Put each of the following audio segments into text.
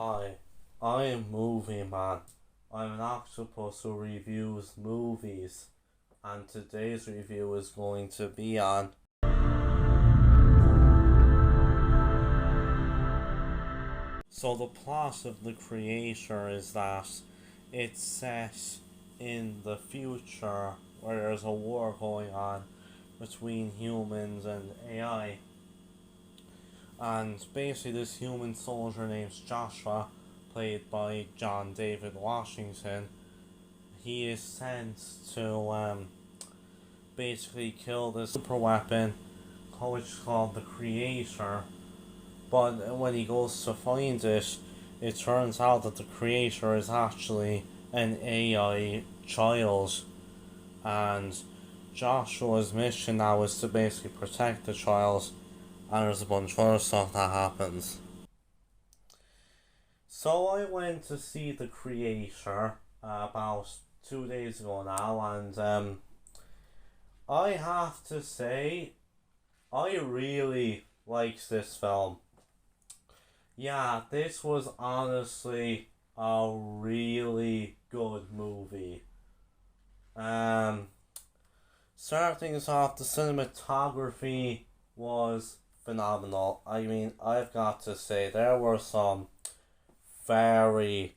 Hi, I'm Movie Man. I'm an octopus who reviews movies, and today's review is going to be on. So, the plot of The Creator is that it's set in the future where there's a war going on between humans and AI. And basically, this human soldier named Joshua, played by John David Washington, he is sent to basically kill this super weapon, which is called the Creator. But when he goes to find it, it turns out that the Creator is actually an AI child, and Joshua's mission now is to basically protect the child, and there's a bunch of other stuff that happens. So I went to see The Creator about 2 days ago now, and I have to say, I really liked this film. Yeah, this was honestly a really good movie. Starting us off, the cinematography was phenomenal. I mean, I've got to say, there were some very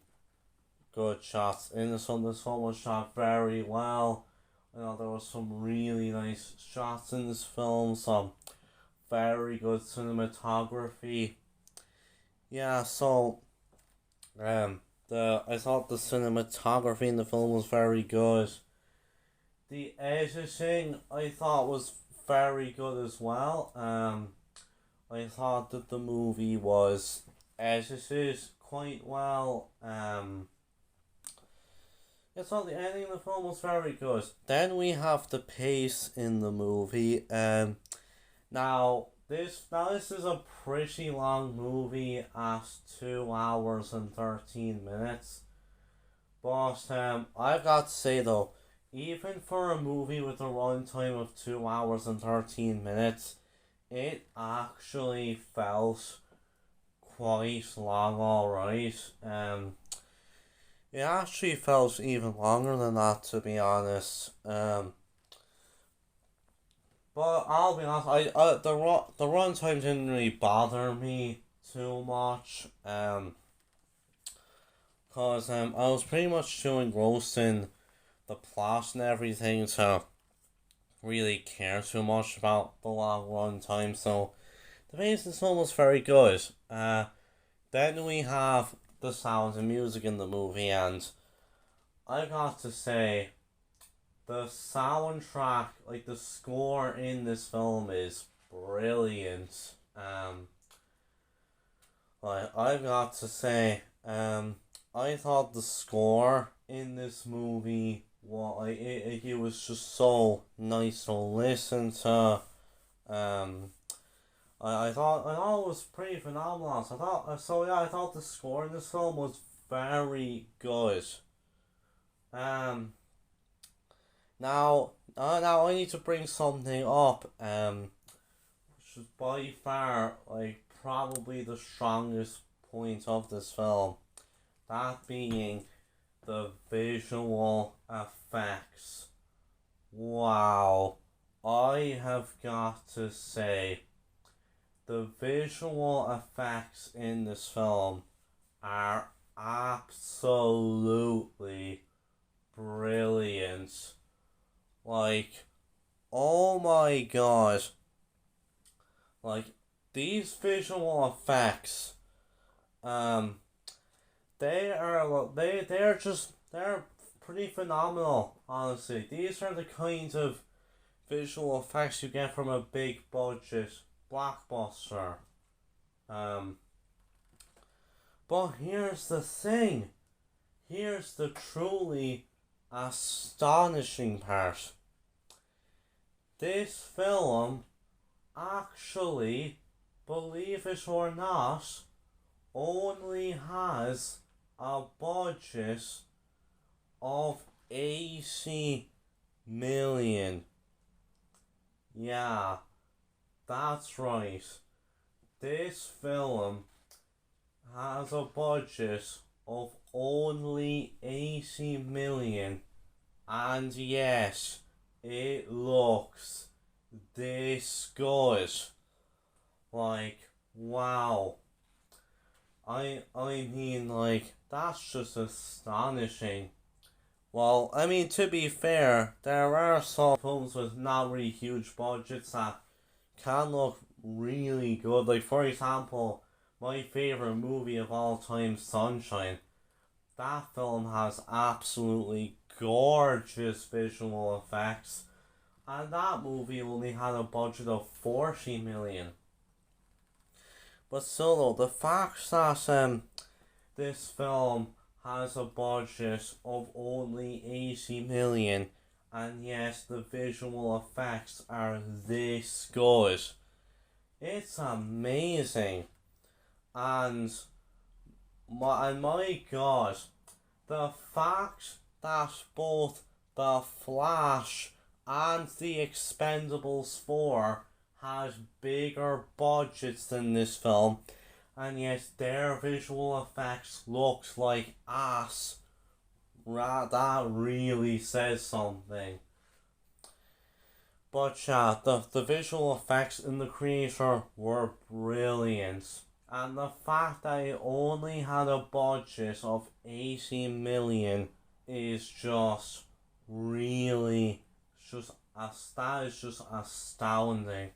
good shots. Ineson, this film was shot very well. There was some really nice shots in this film, some very good cinematography. Yeah, so I thought the cinematography in the film was very good. The editing I thought was very good as well. I thought that the movie was edited quite well. I thought the ending of the film was very good. Then we have the pace in the movie. Now this is a pretty long movie at 2 hours and 13 minutes. But I've got to say though, even for a movie with a runtime of 2 hours and 13 minutes, it actually felt quite long, alright. It actually felt even longer than that, to be honest. But I'll be honest, the runtime didn't really bother me too much. Cause I was pretty much too engrossed in the plot and everything to really care too much about the long runtime. So the pace of this film was very good. Then we have the sound and music in the movie, and I got to say, the soundtrack, like the score in this film, is brilliant. I've got to say, I thought the score in this movie, it was just so nice to listen to. I thought it was pretty phenomenal. I thought the score in this film was very good. Now I need to bring something up, which is by far, like, probably the strongest point of this film. That being the visual effects. Wow. I have got to say, the visual effects in this film are absolutely brilliant. Like, oh my god. Like, these visual effects, they're pretty phenomenal, honestly. These are the kind of visual effects you get from a big budget blockbuster. But here's the thing. Here's the truly astonishing part. This film actually, believe it or not, only has a budget of 80 million. Yeah, that's right. This film has a budget of only 80 million, and yes, it looks this good. Like, wow. I mean, like, that's just astonishing. Well, I mean, to be fair, there are some films with not really huge budgets that can look really good. Like, for example, my favourite movie of all time, Sunshine. That film has absolutely gorgeous visual effects, and that movie only had a budget of 40 million. But still, though, the fact that this film has a budget of only 80 million, and yes, the visual effects are this good, it's amazing. And my god, the fact that both The Flash and The Expendables 4 has bigger budgets than this film, and yet their visual effects looks like ass. That really says something. But yeah, the visual effects in The Creator were brilliant. And the fact that it only had a budget of 80 million is just really that is just astounding.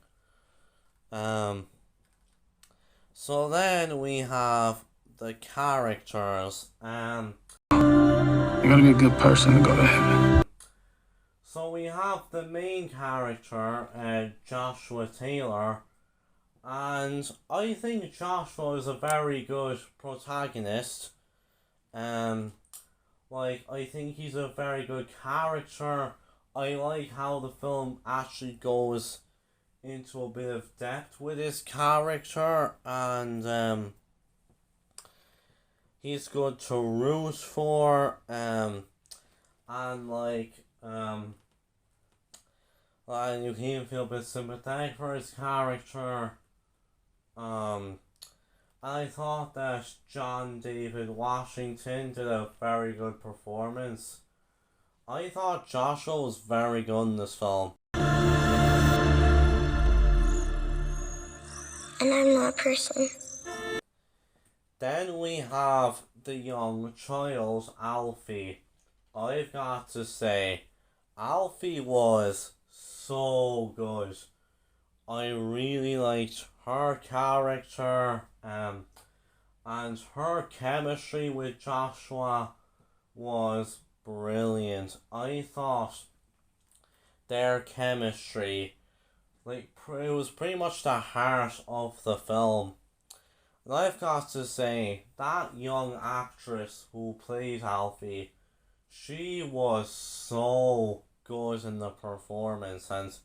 So then we have the characters. You gotta be a good person to go to heaven. So we have the main character, Joshua Taylor, and I think Joshua is a very good protagonist. I think he's a very good character. I like how the film actually goes into a bit of depth with his character, and he's good to root for, and you can even feel a bit sympathetic for his character. I thought that John David Washington did a very good performance. I thought Joshua was very good in this film. And I'm not a person. Then we have the young child, Alfie. I've got to say, Alfie was so good. I really liked her character, and her chemistry with Joshua was brilliant. I thought their chemistry, it was pretty much the heart of the film. And I've got to say, that young actress who played Alfie, she was so good in the performance, and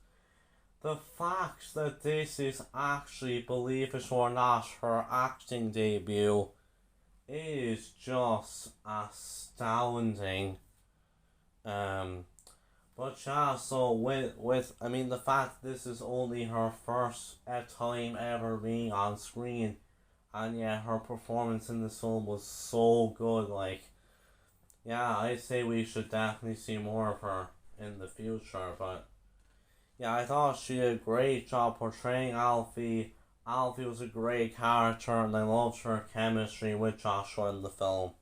the fact that this is actually, believe it or not, her acting debut is just astounding. But yeah, so with I mean, the fact this is only her first time ever being on screen, and yeah, her performance in this film was so good. Yeah, I'd say we should definitely see more of her in the future. But yeah, I thought she did a great job portraying Alfie. Alfie was a great character, and I loved her chemistry with Joshua in the film.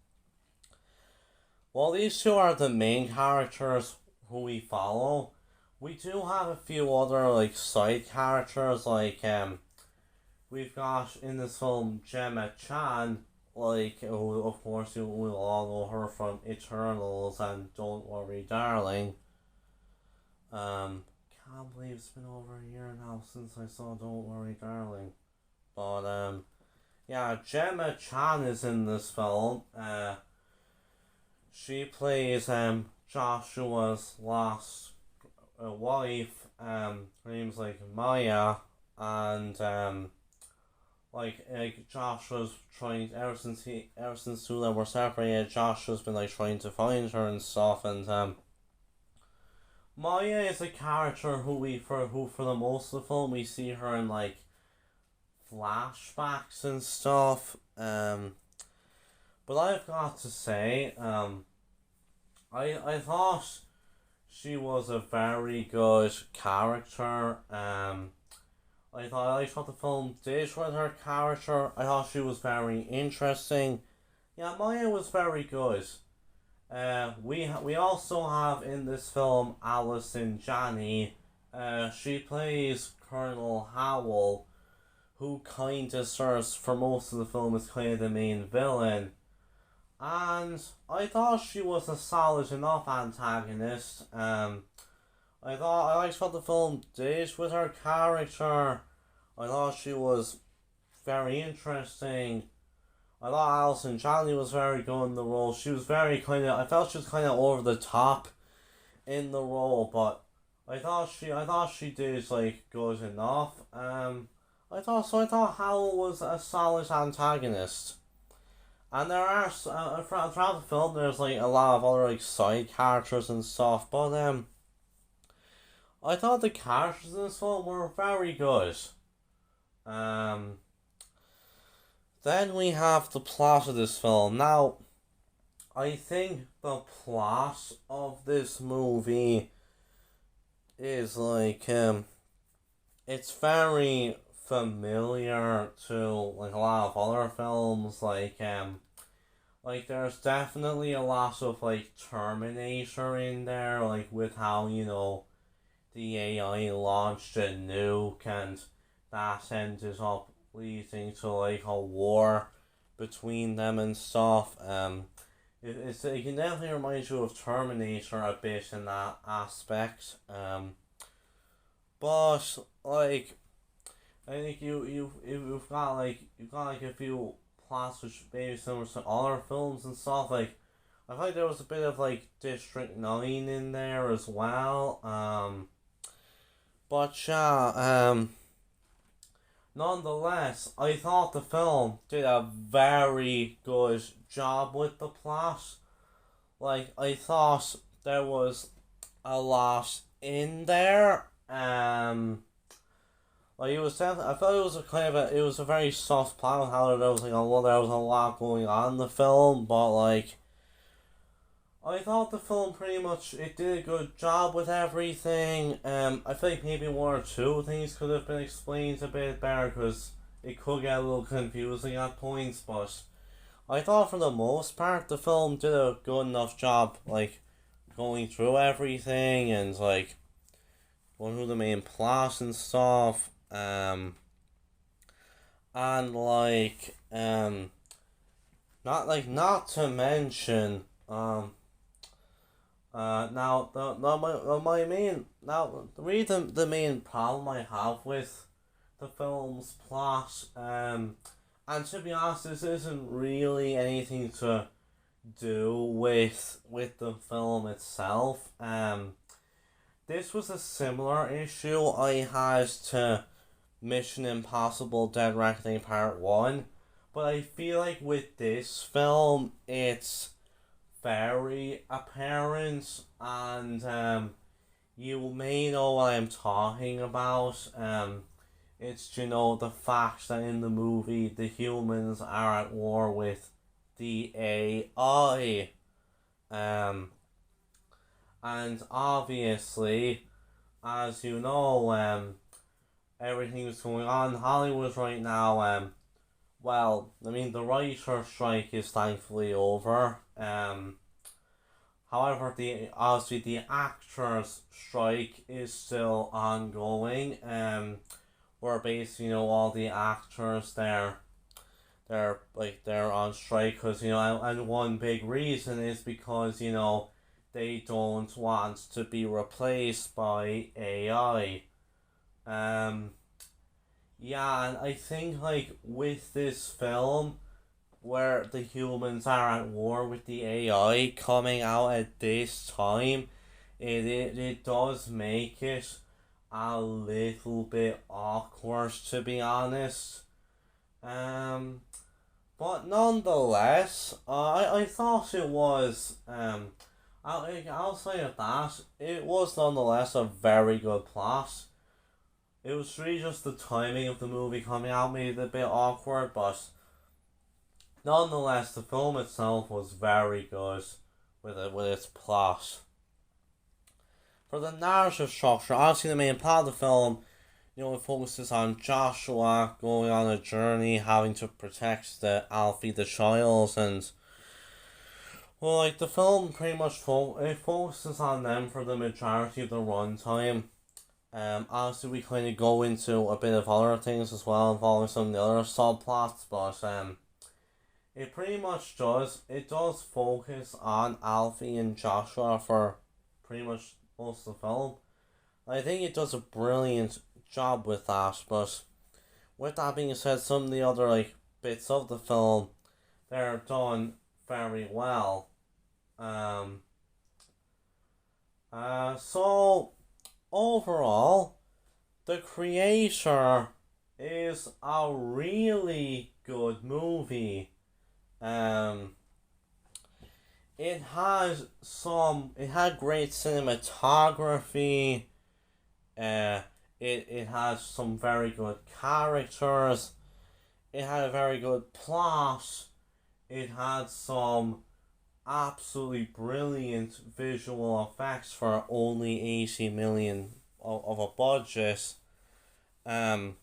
Well, these two are the main characters who we follow. We do have a few other side characters, we've got in this film Gemma Chan, who, of course you will all know her from Eternals and Don't Worry Darling. Can't believe it's been over a year now since I saw Don't Worry Darling. But yeah, Gemma Chan is in this film. She plays Joshua's last wife. Her name's Maya, and Joshua's trying, ever since two of them were separated, Joshua's been trying to find her and stuff, and Maya is a character who for the most of the film we see her in flashbacks and stuff, But I've got to say, I thought she was a very good character. I thought the film did with her character. I thought she was very interesting. Yeah, Maya was very good. We also have in this film Allison Janney. She plays Colonel Howell, who kind of serves for most of the film as kind of the main villain. And I thought she was a solid enough antagonist. I liked what the film did with her character. I thought she was very interesting. I thought Allison Janney was very good in the role. She was very I felt she was kind of over the top in the role, but I thought she did like good enough. I thought Howell was a solid antagonist. And there are throughout the film, there's like a lot of other like side characters and stuff, but I thought the characters in this film were very good. Then we have the plot of this film. Now, I think the plot of this movie is like it's very familiar to like a lot of other films. Like there's definitely a lot of like Terminator in there, like with how the AI launched a nuke and that ended up leading to like a war between them and stuff. It can definitely remind you of Terminator a bit in that aspect. But like I think you've got a few plots which maybe similar to other films and stuff. Like I feel like there was a bit of like District 9 in there as well. But yeah, nonetheless, I thought the film did a very good job with the plot. Like, I thought there was a lot in there. Like, it was definitely, I felt it was it was a very soft plot. How there was there was a lot going on in the film, but like, I thought the film pretty much, it did a good job with everything. I feel like maybe one or two things could have been explained a bit better because it could get a little confusing at points, but I thought for the most part the film did a good enough job, like, going through everything and, like, going through the main plot and stuff. And, like, not to mention, the main problem I have with the film's plot, and to be honest, this isn't really anything to do with the film itself. This was a similar issue I had to Mission Impossible Dead Reckoning Part 1, but I feel like with this film, it's very apparent, and you may know what I'm talking about. It's the fact that in the movie the humans are at war with the AI, and obviously, as you know, everything that's going on in Hollywood right now. Well, I mean, the writer strike is thankfully over. However, obviously the actors strike is still ongoing. Where basically all the actors they're on strike because and one big reason is because they don't want to be replaced by AI. Yeah, and I think like with this film, where the humans are at war with the AI coming out at this time, it does make it a little bit awkward, to be honest. But nonetheless, I thought it was I'll say that it was nonetheless a very good plot. It was really just the timing of the movie coming out made it a bit awkward, but Nonetheless, the film itself was very good with its plot. For the narrative structure, obviously the main part of the film, it focuses on Joshua going on a journey, having to protect Alfie the child, and well, like the film pretty much it focuses on them for the majority of the runtime. Obviously we kind of go into a bit of other things as well, involving some of the other subplots, but it pretty much does focus on Alfie and Joshua for pretty much most of the film. I think it does a brilliant job with that, but with that being said, some of the other bits of the film, they're done very well. So overall, The Creator is a really good movie. It had great cinematography. It has some very good characters. It had a very good plot. It had some absolutely brilliant visual effects for only 80 million of a budget. I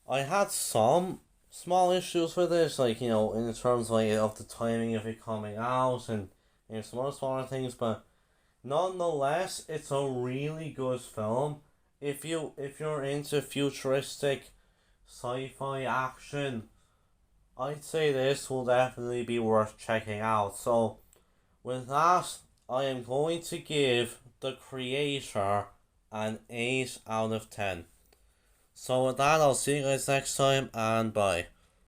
had some small issues with it, in terms of the timing of it coming out and some other smaller things, but nonetheless, it's a really good film. If you're into futuristic sci-fi action, I'd say this will definitely be worth checking out. So, with that, I am going to give The Creator an 8 out of 10. So with that, I'll see you guys next time, and bye.